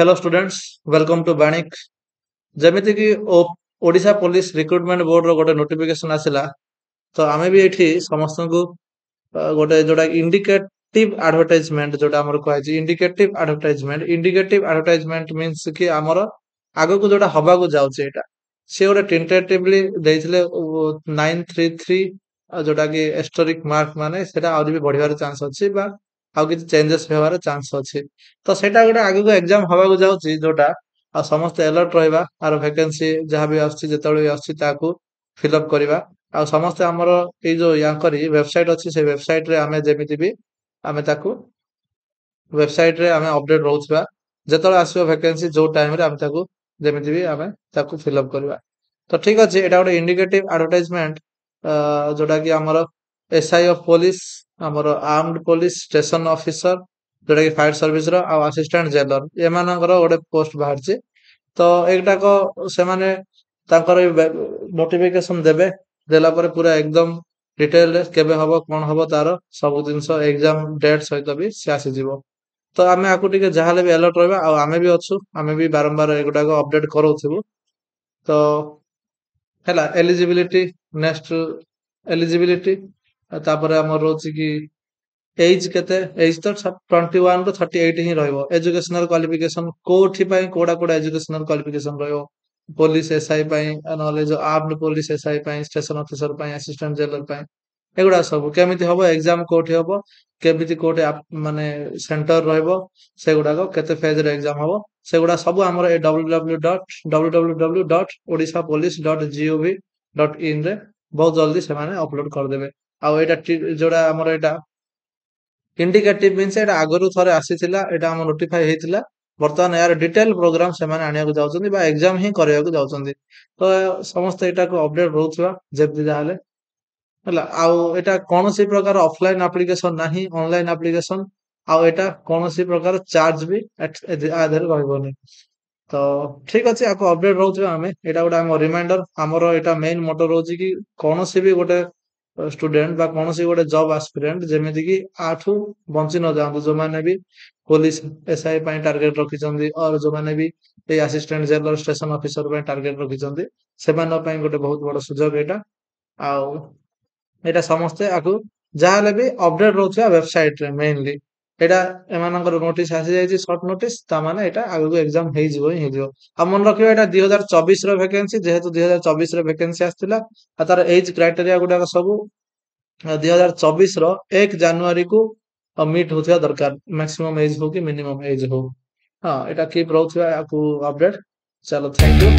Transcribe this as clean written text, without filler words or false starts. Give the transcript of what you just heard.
Hello students, welcome to Banik. जमिति कि Odisha police recruitment board रो गोटे नोटिफिकेशन आसिला। तो आमे भी एठी समस्त को गोटे जोटा इंडिकेटिव एडवर्टाइजमेंट जोटा हमर कहै छी इंडिकेटिव एडवर्टाइजमेंट मींस कि हमर आगो को जोटा हबा को जाउचे एटा से गोटे टेंटेटिवली देइथिले 933 जोटा कि हिस्टोरिक मार्क माने सेटा आउरी भी बढ़ियार चांस अछि बा आउ किछ चेंजेस हेबार चांस अछि। तो सेटा गोटे आगो को एग्जाम हबा को जाउची जोटा आ समस्त अलर्ट रहइबा आर वैकेंसी जहाँ भी आछी जेतबे आछी ताकू फिलअप करिबा। आ समस्त हमर ए जो याकरी वेबसाइट अछि से वेबसाइट रे आमे जेमिति भी आमे ताकू वेबसाइट रे आमे अपडेट रहउछबा जेतबे आसीबो वैकेंसी जो टाइम रे आमे ताकू जेमिति भी आमे ताकू फिलअप करबा। तो ठीक अछि एटा गोटे इंडिकेटिव एडवर्टाइजमेंट जोटा कि हमर एसआई ऑफ पुलिस हमर आर्म्ड पुलिस स्टेशन ऑफिसर जोटा कि फायर सर्विस रो आ असिस्टेंट जेलर एमानकर गोटे पोस्ट बाहरची। तो एकटा को सेमाने तांकर नोटिफिकेशन देबे देला पर पूरा एकदम डिटेल रे केबे हबो कोन हबो तार सब जिंस एग्जाम डेट सहित भी से आसी जिवो। तो आमे आकु टिके जाहाले भी अलर्ट रहबा आ आमे भी अछु आमे भी बारंबार एगुडा को अपडेट करौथिबु। तो हैला एलिजिबिलिटी नेक्स्ट एलिजिबिलिटी तापर हमर रोची कि एज केते एज तो 21 रो 38 ही रहइबो। एजुकेशनल क्वालिफिकेशन कोठी पई कोडा कोडा एजुकेशनल क्वालिफिकेशन रहइबो। पुलिस एसआई पई नॉलेज आर्म्ड पुलिस एसआई पई स्टेशन ऑफिसर पई असिस्टेंट जेलर पई एगुडा सब केमिति हबो एग्जाम कोठी हबो केमिति कोठी माने सेंटर रहइबो सेगुडा को केते फेज रे एग्जाम हबो सेगुडा सब हमर ए www.odishapolice.gov.in रे बहुत जल्दी से माने अपलोड कर देबे। आ एटा जोडा हमर एटा इंडिकेटिव मीन्स एटा आगरु थरे आसीथिला एटा हम नोटिफाई हेतिला वर्तमान यार डिटेल प्रोग्राम सेमाने आनिया को जाउछन्ती बा एग्जाम ही करिया को जाउछन्ती। तो समस्त एटा को अपडेट रहउछबा जेति जाहाले हला आउ एटा कोनोसी प्रकार ऑफलाइन एप्लीकेशन नाही ऑनलाइन एप्लीकेशन आउ एटा कोनोसी प्रकार चार्ज भी आधर रहइबोनी। तो ठीक अछि आको अपडेट रहउछबा हमें एटा गोटा हम रिमाइंडर हमरो एटा मेन मोटो रहउछि कि कोनोसी भी गोटे स्टूडेंट बा कोनोसी गोटे जॉब एस्पिरेंट जेमिति कि आठु बंची न जांतु जो माने भी पुलिस एसआई पई टारगेट रखिचंदी और जो माने भी ए असिस्टेंट जेलर स्टेशन ऑफिसर पई टारगेट रखिचंदी सेमान पई गोटे बहुत बड़ सुजोग एटा। आउ एटा समस्ते आकु जाहाले भी अपडेट रहउछबा वेबसाइट रे मेनली एटा एमानकर नोटिस आसी जायछि शॉर्ट नोटिस ता माने एटा आगु एग्जाम हेइ जिवो आ मन रखियो एटा 2024 रो वैकेंसी जेहेतु 2024 रो वैकेंसी आस्तिला आ तार एज क्राइटेरिया गुडा सब 2024 रो 1 जनवरी को मीट होथिया दरकार मैक्सिमम एज हो कि मिनिमम एज हो। हाँ एटा कीप रहउछबा आकु अपडेट। चलो थैंक यू।